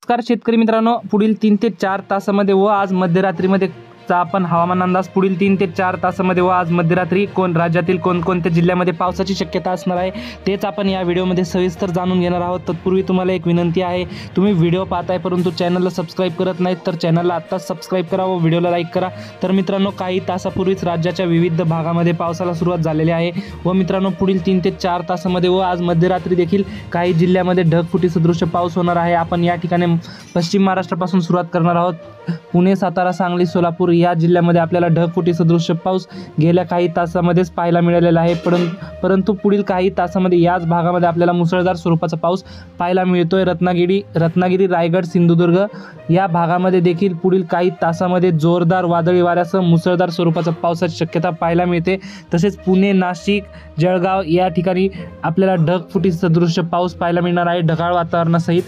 नमस्कार शेतकरी मित्रांनो, पुढील 3 ते 4 तासामध्ये व आज मध्यरात्रीमध्ये आपण हवामान अंदाज पुढील 3 ते 4 तासामध्ये व आज मध्यरात्री राज्यातील कोणकोणत्या जिल्ह्यामध्ये पावसाची शक्यता असणार आहे तेच आपण या व्हिडिओमध्ये सविस्तर जाणून घेणार आहोत। तत्पूर्वी तुम्हाला एक विनंती आहे, तुम्ही व्हिडिओ पाहताय परंतु चॅनलला सबस्क्राइब करत नाहीत तर चॅनलला आत्ताच सबस्क्राइब करा व व्हिडिओला लाईक करा। तर मित्रांनो, काही तासापूर्वीच राज्याच्या विविध भागामध्ये पावसाला सुरुवात झालेली आहे व मित्रांनो पुढील 3 ते 4 तासामध्ये व आज मध्यरात्री देखील काही जिल्ह्यामध्ये ढगफुटी सदृश पाऊस होणार आहे। आपण या ठिकाणी पश्चिम महाराष्ट्रापासून सुरुवात करणार आहोत। पुणे, सातारा, सांगली, सोलापूर या जिल्ह्यामध्ये आपल्याला ढगफुटी सदृश पाऊस गेल्या काही तासामध्येच पाहायला मिळालेला आहे। परंतु पुढील काही तासामध्ये याच भागामध्ये आपल्याला मुसळधार स्वरूपाचा पाऊस पाहायला मिळतोय। रत्नागिरी, रायगड, सिंधुदुर्ग या भागामध्ये देखील पुढील काही तासामध्ये जोरदार वादळी वाऱ्यासह मुसळधार स्वरूपाचा पावसाची शक्यता पाहायला मिळते। तसेच पुणे, नाशिक, जळगाव या ठिकाणी आपल्याला ढगफुटी सदृश पाऊस पाहायला मिळणार आहे ढगाळ वातावरणासहित।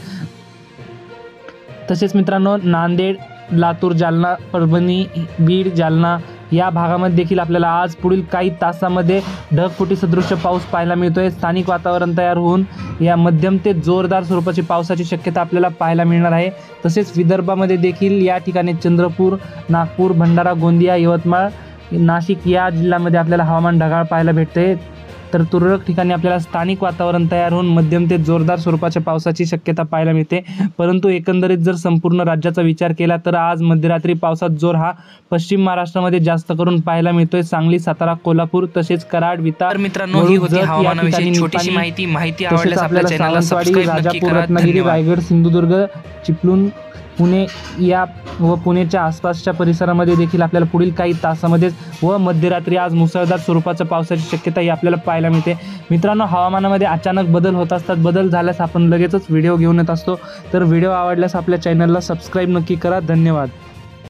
तसेच मित्रांनो, नांदेड, लातूर, जालना, परभणी, बीड, जालना या भागामध्ये देखील आपल्याला आज पुढील काही तासामध्ये ढगफुटी सदृश पाऊस पाहायला मिळतोय। स्थानिक वातावरण तयार होऊन या मध्यम ते जोरदार स्वरूपाची पावसाची शक्यता आपल्याला पाहायला मिळणार आहे। तसेच विदर्भामध्ये देखील या ठिकाणी चंद्रपूर, नागपूर, भंडारा, गोंदिया, यवतमाळ, नाशिक या जिल्ह्यामध्ये आपल्याला हवामान ढगाळ पाहायला भेटते। तर तुरळक ठिकाणी आपल्याला स्थानिक वातावरण तयार होऊन मध्यम ते जोरदार स्वरूपाच्या पावसाची शक्यता पाहायला मिळते। परंतु एकंदरीत जर संपूर्ण राज्याचा विचार केला तर आज मध्यरात्री पावसाचा जोर हा पश्चिम महाराष्ट्रामध्ये जास्त करून पाहायला मिळतोय। सांगली, सातारा, कोल्हापूर तसेच कराड, विटा। मित्रांनो, ही होती हवामानाविषयी छोटीशी माहिती आवडल्यास आपल्या चॅनलला सबस्क्राइब नक्की करा। रत्नागिरी, रायगड, सिंधुदुर्ग, चिपळूण, पुणे या व पुण्याच्या आसपासच्या परिसरामध्ये देखील आपल्याला पुढील काही तासामध्ये व मध्यरात्री आज मुसळधार स्वरूपाच्या पावसाची शक्यता ही आपल्याला पाहायला मिळते। मित्रांनो, हवामानामध्ये अचानक बदल होत असतात। बदल झाल्यास आपण लगेचच व्हिडिओ घेऊन येत असतो। तर व्हिडिओ आवडल्यास आपल्या चॅनलला सबस्क्राइब नक्की करा। धन्यवाद।